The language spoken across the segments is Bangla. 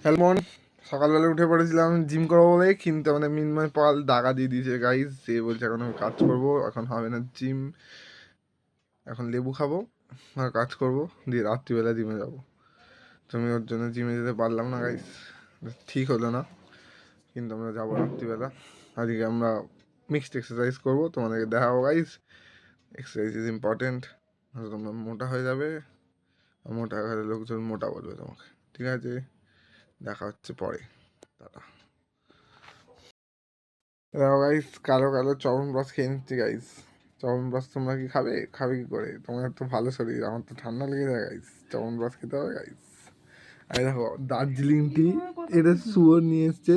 Hello morning. সকালবেলা উঠে পড়েছিলাম জিম করবো বলে, কিন্তু আমাদের মিনময় পাল দাগা দিয়ে দিয়েছে গাইজ। সে বলছে এখন আমি কাজ করবো, এখন হবে না জিম, এখন লেবু খাবো আর কাজ করবো, দিয়ে রাত্রিবেলা জিমে যাবো। তুমি ওর জন্য জিমে যেতে পারলাম না গাইজ, ঠিক হলো না, কিন্তু আমরা যাবো রাত্রিবেলা। আজকে আমরা মিক্সড এক্সারসাইজ করবো, তোমাদেরকে দেখাবো গাইজ। এক্সারসাইজ ইজ ইম্পর্টেন্ট, তোমরা মোটা হয়ে যাবে, মোটা হয়ে লোকজন মোটা বলবে তোমাকে। ঠিক আছে, দেখা হচ্ছে পরে, টাটা। দেখো গাইস, কালো কালো চ্যবনপ্রাশ খেয়ে নিচ্ছি গাইস। চ্যবনপ্রাশ তোমরা কি খাবে? খাবে কি করে? তোমার তো ভালো শরীর, আমার তো ঠান্ডা লেগে যায় গাইস। চ্যবনপ্রাশ খেতে হবে গাইস। আর দেখো দার্জিলিং টি, এটা শুয়োর নিয়ে এসছে।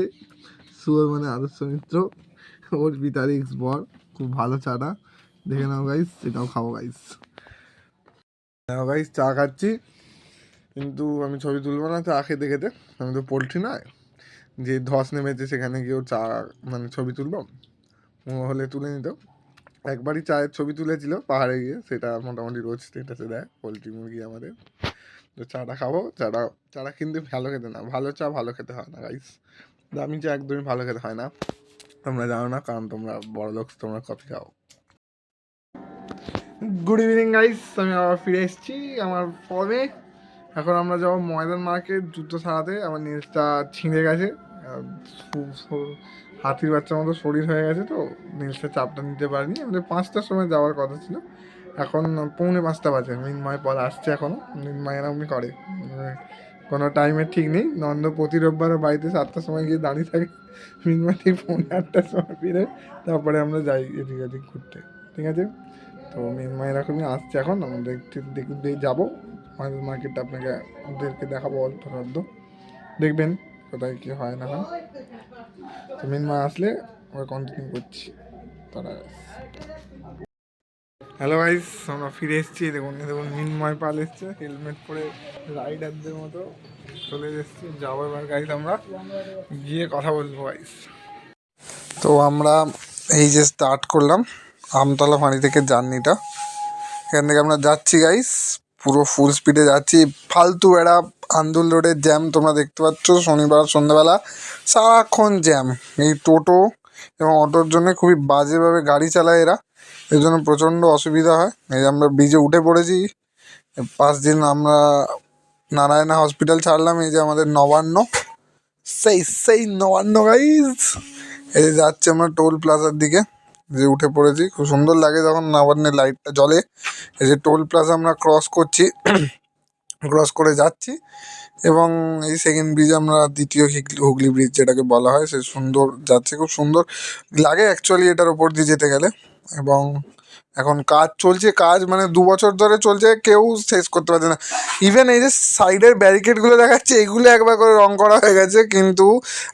শুয়োর মানে আদর্শ মিত্র, ওর পিতার এক্স বর। খুব ভালো চাটা, দেখে নাও গাইস, এটাও খাবো গাইস। দেখো গাইস, চা খাচ্ছি, কিন্তু আমি ছবি তুলবো না চা খেতে খেতে। আমি তো পোল্ট্রি নয় যে ধস নেমেছে সেখানে গিয়েও চা মানে ছবি তুলবো, হলে তুলে নিত। একবারই চায়ের ছবি তুলেছিল পাহাড়ে গিয়ে, সেটা মোটামুটি রোজ স্টেটাসে দেয় পোলট্রি মুরগি আমাদের। তো চাটা খাবো, চাটা চাটা কিন্তু ভালো খেতে না, ভালো চা ভালো খেতে হয় না গাইস, দামি চা একদমই ভালো খেতে হয় না। তোমরা জানো না, কারণ তোমরা বড় লোক, তোমরা কফি খাও। গুড ইভিনিং গাইস, আমি আবার ফিরে এসেছি আমার ফর্মে। এখন আমরা যাবো ময়দান মার্কেট জুতো সারাতে। আমার নিউজটা ছিঁড়ে গেছে, হাতির বাচ্চার মতো শরীর হয়ে গেছে, তো নিউজটা চাপটা নিতে পারিনি। আমাদের 5টার সময় যাওয়ার কথা ছিল, এখন 4:45 বাজে। মিনময় পর আসছে এখনও, মিনময় এরকমই করে, কোনো টাইমের ঠিক নেই। নন্দ প্রতি রোববার বাড়িতে 7টার সময় গিয়ে দাঁড়িয়ে থাকে, মিনময় ঠিক 8:30 সময় ফিরে। তারপরে আমরা যাই এদিক ওদিক ঘুরতে, ঠিক আছে। তো মিনময় এরকমই আসছে এখন, আমাদের একটু দেখতে যাবো মার্কেটটা, আপনাকে ওদেরকে দেখাবো অল্প শব্দ, দেখবেন কোথায় কী হয় না হয়। তো মিনময় আসলে আমরা কন্টিনিউ করছি, তারা। হ্যালো গাইস, আমরা ফিরে এসেছি। দেখুন দেখুন, মিনময় পাল এসছে হেলমেট পরে, রাইডারদের মতো চলে এসেছি। যাবো এবার গাইস, আমরা গিয়ে কথা বলবো গাইস। তো আমরা এই যে স্টার্ট করলাম আমতলা ফাঁড়ি থেকে জার্নিটা। এখান থেকে আমরা যাচ্ছি গাইস, পুরো ফুল স্পিডে যাচ্ছি। ফালতু বেড়া আন্দুল রোডের জ্যাম তোমরা দেখতে পাচ্ছ, শনিবার সন্ধ্যাবেলা সারাক্ষণ জ্যাম। এই টোটো এবং অটোর জন্য খুবই বাজেভাবে গাড়ি চালায় এরা, এর জন্য প্রচণ্ড অসুবিধা হয়। এই যে আমরা ব্রিজে উঠে পড়েছি, 5 দিন আমরা নারায়ণা হসপিটাল ছাড়লাম। এই যে আমাদের নবান্ন, সেই সেই নবান্ন গাইজ। এই যে যাচ্ছি আমরা টোল প্লাজার দিকে, যে উঠে পড়েছি। খুব সুন্দর লাগে যখন নবান্নের লাইটটা জ্বলে। এই যে টোল প্লাজা আমরা ক্রস করছি, ক্রস করে যাচ্ছি, এবং এই সেকেন্ড ব্রিজ আমরা দ্বিতীয় হুগলি ব্রিজ যেটাকে বলা হয়, সে সুন্দর যাচ্ছে, খুব সুন্দর লাগে অ্যাকচুয়ালি এটার ওপর দিয়ে যেতে গেলে। এবং এখন কাজ চলছে, কাজ মানে 2 বছর ধরে চলছে, কেউ শেষ করতে পারছে না। ইভেন এই যে সাইডের ব্যারিকেডগুলো দেখাচ্ছে, এগুলো একবার করে রং করা হয়ে গেছে, কিন্তু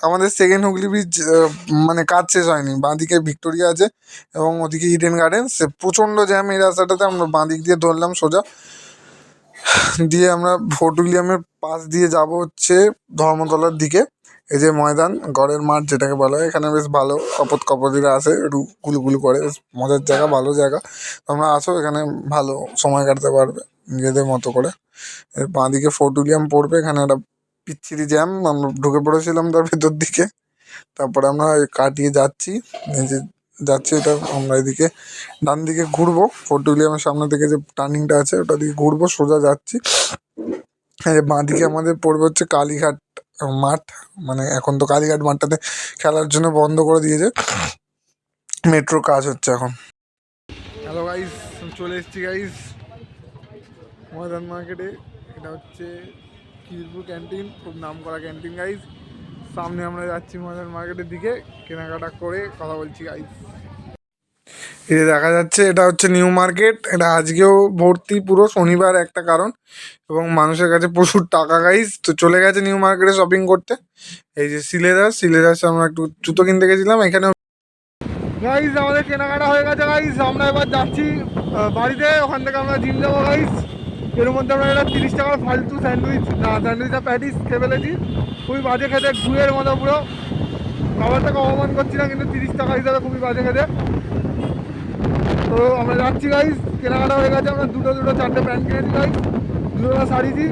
আমাদের সেকেন্ড হুগলি ব্রিজ মানে কাজ শেষ হয়নি। বাঁদিকে ভিক্টোরিয়া আছে এবং ওদিকে ইডেন গার্ডেন, সে প্রচণ্ড জ্যাম এই রাস্তাটাতে। আমরা বাঁদিক দিয়ে ধরলাম সোজা, দিয়ে আমরা ফোর্ট উইলিয়ামের পাশ দিয়ে যাব হচ্ছে ধর্মতলার দিকে। এই যে ময়দান, গড়ের মাঠ যেটাকে বলা হয়, এখানে বেশ ভালো কপত কপতিরা আসে, একটু গুলুগুলু করে, বেশ মজার জায়গা, ভালো জায়গা। তোমরা আসো, এখানে ভালো সময় কাটতে পারবে নিজেদের মতো করে। এর বাঁদিকে ফোর্ট উইলিয়াম পড়বে, এখানে একটা পিচ্ছিরি জ্যাম, আমরা ঢুকে পড়েছিলাম তার ভেতর দিকে। তারপরে আমরা কাটিয়ে যাচ্ছি, এই যে যাচ্ছি, এটা আমরা এদিকে ডান দিকে ঘুরবো, ফোর্ট উইলিয়ামের সামনে থেকে যে টার্নিংটা আছে ওটা দিকে ঘুরবো, সোজা যাচ্ছি। বাঁ দিকে আমাদের পড়বে হচ্ছে কালীঘাট মাঠ, মানে এখন তো কালীঘাট মাঠটাতে খেলার জন্য বন্ধ করে দিয়েছে, মেট্রো কাজ হচ্ছে এখন। হ্যালো গাইস, চলে এসেছি গাইস ময়দান মার্কেটে। এটা হচ্ছে খিদিরপুর ক্যান্টিন, খুব নাম করা ক্যান্টিন গাইস। সামনে আমরা যাচ্ছি ময়দান মার্কেটের দিকে, কেনাকাটা করে কথা বলছি গাইস। এটা দেখা যাচ্ছে, এটা হচ্ছে নিউ মার্কেট। এটা আজকেও ভর্তি, পুরো শনিবার একটা কারণ, এবং মানুষের কাছে প্রচুর টাকা গাইস। তো চলে গেছে নিউ মার্কেটে শপিং করতে। এই যে সিলেদাস আমরা একটু জুতো কিনতে গেছিলাম এখানে গাইস। আমাদের কেনাকাটা হয়ে গেছে গাইস, আমরা এবার যাচ্ছি বাড়িতে। ওখান থেকে আমরা জিম যাবো গাইস। এর মধ্যে আমরা একটা 30 টাকার ফালতু স্যান্ডউইচ আর প্যাটিস খেয়ে ফেলেছি, খুবই বাজে খেতে, গুয়ের মতো পুরো। খাবারটাকে অপমান করছি না, কিন্তু 30 টাকা হিসাবে খুবই বাজে খেতে। তো আমরা যাচ্ছি গাইস, কেনাকাটা হয়ে গেছে। আমরা দুটো 4টে প্যান্ট কিনেছি গাইস, 2টা শাড়িছি।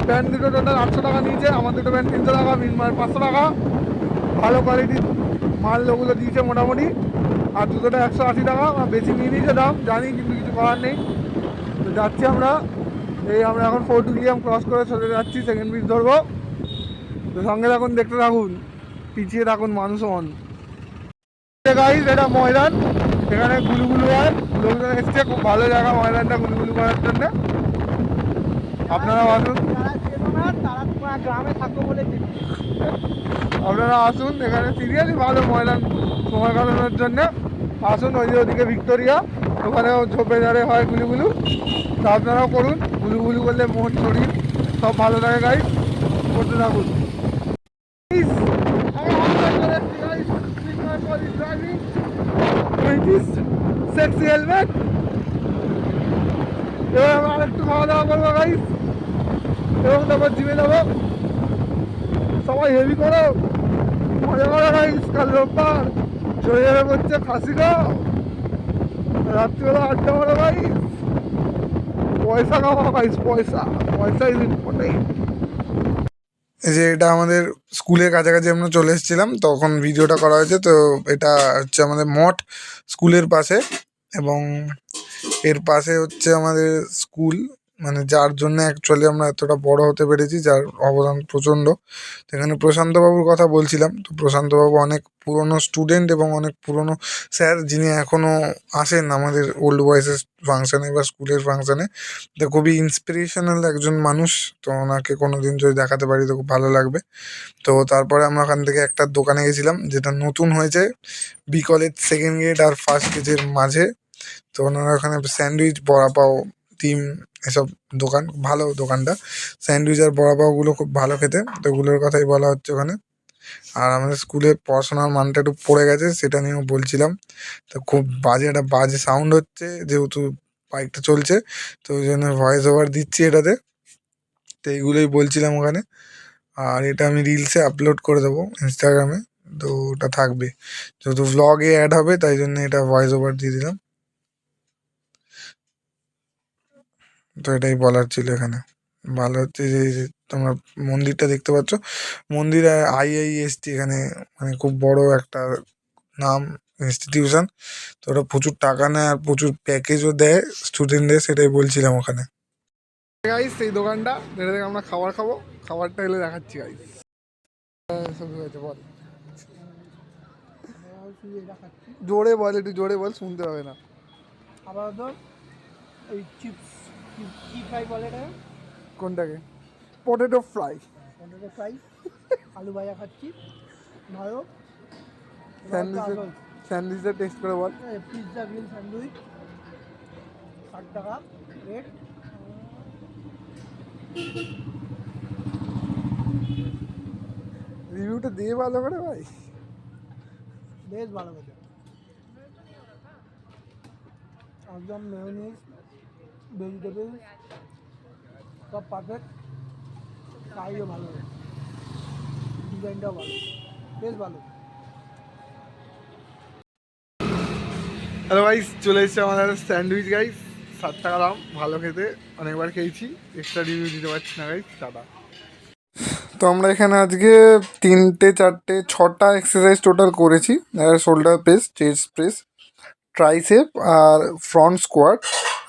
প্যান্ট দুটো টোটাল 800 টাকা নিয়েছে, আমার দুটো প্যান্ট 300 টাকা, মিনমার 500 টাকা। ভালো কোয়ালিটির মাল ওগুলো দিয়েছে মোটামুটি। আর দুটোটা 180 টাকা, বেশি নিয়ে নিয়েছে দাম জানি, কিন্তু কিছু করার নেই। তো যাচ্ছি আমরা, এই আমরা এখন ফোর্ট উইলিয়াম ক্রস করে চলে যাচ্ছি, সেকেন্ড ব্রিজ ধরবো। তো সঙ্গে থাকুন, দেখতে থাকুন, পিছিয়ে থাকুন মানুষ হন। গাইস এটা ময়দান, এখানে গুলুগুলু হয়, লোকজন এসছে, খুব ভালো জায়গা ময়দানটা গুলুগুলু করার জন্য। আপনারা আসুন, গ্রামে থাকবো বলে আপনারা আসুন, এখানে সিরিয়াসলি ভালো ময়দান সময় কাটানোর জন্য। আসুন, ওই যে ওদিকে ভিক্টোরিয়া, ওখানেও ঝোপে ঝাড়ে হয় গুলুগুলু, তা আপনারাও করুন। গুলুগুলু করলে মন শরীর সব ভালো থাকে গাইস, করতে থাকুন। Sexy helmet. এবার আমরা আরেকটু খাওয়া দাওয়া করবো গাইস, এবং তারপর জিমে যাবো। সবাই হেভি করো, মজা করো গাইস। কাল রোববার চলে যাবে হচ্ছে খাসিগাঁও, রাত্রিবেলা আড্ডা মারো গাইস, পয়সা কামাও গাইস, পয়সা পয়সা ইজ ইম্পর্টেন্ট। এই যে এটা আমাদের স্কুলের কাছাকাছি আমরা চলে এসেছিলাম, তখন ভিডিওটা করা হয়েছে। তো এটা হচ্ছে আমাদের মঠ, স্কুলের পাশে, এবং এর পাশে হচ্ছে আমাদের স্কুল, মানে যার জন্য অ্যাকচুয়ালি আমরা এতটা বড় হতে পেরেছি, যার অবদান প্রচণ্ড। তো এখানে প্রশান্তবাবুর কথা বলছিলাম, তো প্রশান্তবাবু অনেক পুরনো স্টুডেন্ট এবং অনেক পুরনো স্যার, যিনি এখনও আসেন আমাদের ওল্ড বয়েসের ফাংশানে বা স্কুলের ফাংশানে। তো খুবই ইন্সপিরেশনাল একজন মানুষ, তো ওনাকে কোনো দিন যদি দেখাতে পারি তো খুব ভালো লাগবে। তো তারপরে আমরা ওখান থেকে একটা দোকানে গেছিলাম, যেটা নতুন হয়েছে বি কলেজ সেকেন্ড গেট আর ফার্স্ট গেটের মাঝে। তো ওনারা ওখানে স্যান্ডউইচ, বড়া পাও, ডিম, এসব দোকান, ভালো দোকানটা। স্যান্ডউইচ আর বড়া পাওগুলো খুব ভালো খেতে, তো ওগুলোর কথাই বলা হচ্ছে ওখানে। আর আমাদের স্কুলে পড়াশোনার মানটা একটু পড়ে গেছে, সেটা নিয়েও বলছিলাম। তো খুব একটা বাজে সাউন্ড হচ্ছে, যেহেতু বাইকটা চলছে, তো ওই জন্য ভয়েস ওভার দিচ্ছি এটাতে। তো এইগুলোই বলছিলাম ওখানে। আর এটা আমি রিলসে আপলোড করে দেবো ইনস্টাগ্রামে, তো ওটা থাকবে, যেহেতু ভ্লগে অ্যাড হবে, তাই জন্য এটা ভয়েস ওভার দিয়ে দিলাম। তো এটাই বলার ছিল এখানে। ভালো হচ্ছে যে এই যে তোমরা মন্দিরটা দেখতে পাচ্ছ, মন্দির আইআইএসটি, এখানে মানে খুব বড় একটা নাম ইনস্টিটিউশন। তো ওরা প্রচুর টাকা নেয় আর প্রচুর প্যাকেজও দেয় স্টুডেন্টদের, সেটাই বলছিলাম ওখানে। গাইস এই দোকানটা, যেটা থেকে আমরা খাবার খাবো, খাবারটা এলে দেখাচ্ছি গাইস। বল, জোরে বল, একটু জোরে বল, শুনতে হবে না। আপাতত এই চিপস, কি ফ্রাই বলে এটাকে? কোনটাকে? Potato fry. পটেটো ফ্রাই, আলু ভাজা খাচ্ছি, ভালো। স্যান্ডউইচটা টেস্ট করে বল। পিৎজা গ্রিল স্যান্ডউইচ 60 টাকা রেট। রিভিউটা দিয়ে ভালো করে ভাই, বেশ ভালো খেতে, একদম মেয়োনিজ, ভেজিটেবল সব পারফেক্ট, ফ্রাইও ভালো, ডিজাইনটাও ভালো, বেশ ভালো। হ্যালো গাইস, চলে এসেছে আমাদের স্যান্ডউইচ গাইস, 60 টাকা দাম, ভালো খেতে, অনেকবার খেয়েছি, এক্সট্রা রিভিউ দিতে পারছি না গাইস, টাটা। তো আমরা এখানে আজকে 3টে 4টে 6টা এক্সারসাইজ টোটাল করেছি। Shoulder press, chest press, triceps আর ফ্রন্ট স্কোয়াট।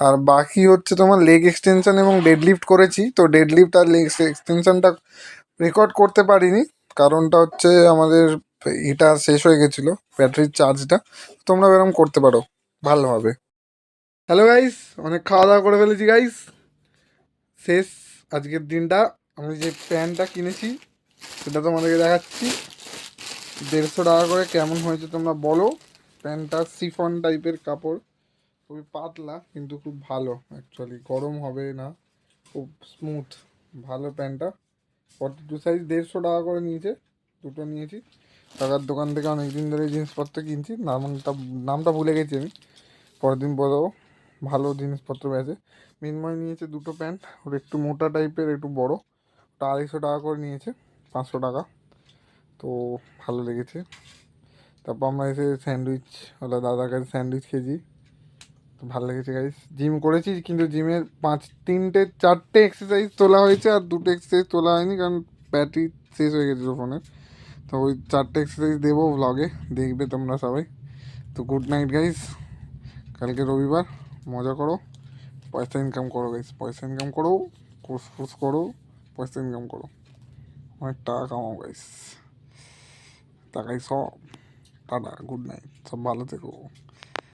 আর বাকি হচ্ছে তোমার লেগ এক্সটেনশন এবং ডেডলিফট করেছি। তো ডেডলিফট আর লেগ এক্সটেনশনটা রেকর্ড করতে পারিনি, কারণটা হচ্ছে আমাদের এটা শেষ হয়ে গেছিলো, ব্যাটারির চার্জটা। তোমরা এরকম করতে পারো, ভালো হবে। হ্যালো গাইস, অনেক খাওয়া দাওয়া করে ফেলেছি গাইস, শেষ আজকের দিনটা। আমি যে প্যান্টটা কিনেছি সেটা তোমাদেরকে দেখাচ্ছি, 150 টাকা করে। কেমন হয়েছে তোমরা বলো। প্যান্টটা শিফন টাইপের কাপড়, খুবই পাতলা কিন্তু খুব ভালো, অ্যাকচুয়ালি গরম হবে না, খুব স্মুথ, ভালো প্যান্টটা। 42 সাইজ, 150 টাকা করে নিয়েছে, দুটো নিয়েছি। টাকার দোকান থেকে অনেক দিন ধরে জিনিসপত্র কিনছি, নামটা ভুলে গেছি আমি, পরের দিন বলে দেবো। ভালো জিনিসপত্র আছে। মিনময় নিয়েছে দুটো প্যান্ট, ওর একটু মোটা টাইপের, একটু বড়, ওটা 250 টাকা করে নিয়েছে, 500 টাকা। তো ভালো লেগেছে। তারপর আমরা এসে স্যান্ডউইচ ওলা দাদার কাছে স্যান্ডউইচ খেয়েছি, তো ভালো লেগেছে গাইস। জিম করেছি কিন্তু জিমের 4টে এক্সারসাইজ তোলা হয়েছে আর 2টো এক্সারসাইজ তোলা হয়নি, কারণ ব্যাটারি শেষ হয়ে গেছিলো ফোনের। তো ওই 4টে এক্সারসাইজ দেবো ব্লগে, দেখবে তোমরা সবাই। তো গুড নাইট গাইস, কালকে রবিবার, মজা করো, পয়সা ইনকাম করো গাইস, পয়সা ইনকাম করো, ফুস করো, পয়সা ইনকাম করো, অনেক টাকা কামাও গাইস, টাকাই সব। টাটা, গুড নাইট, সব ভালো থেকো।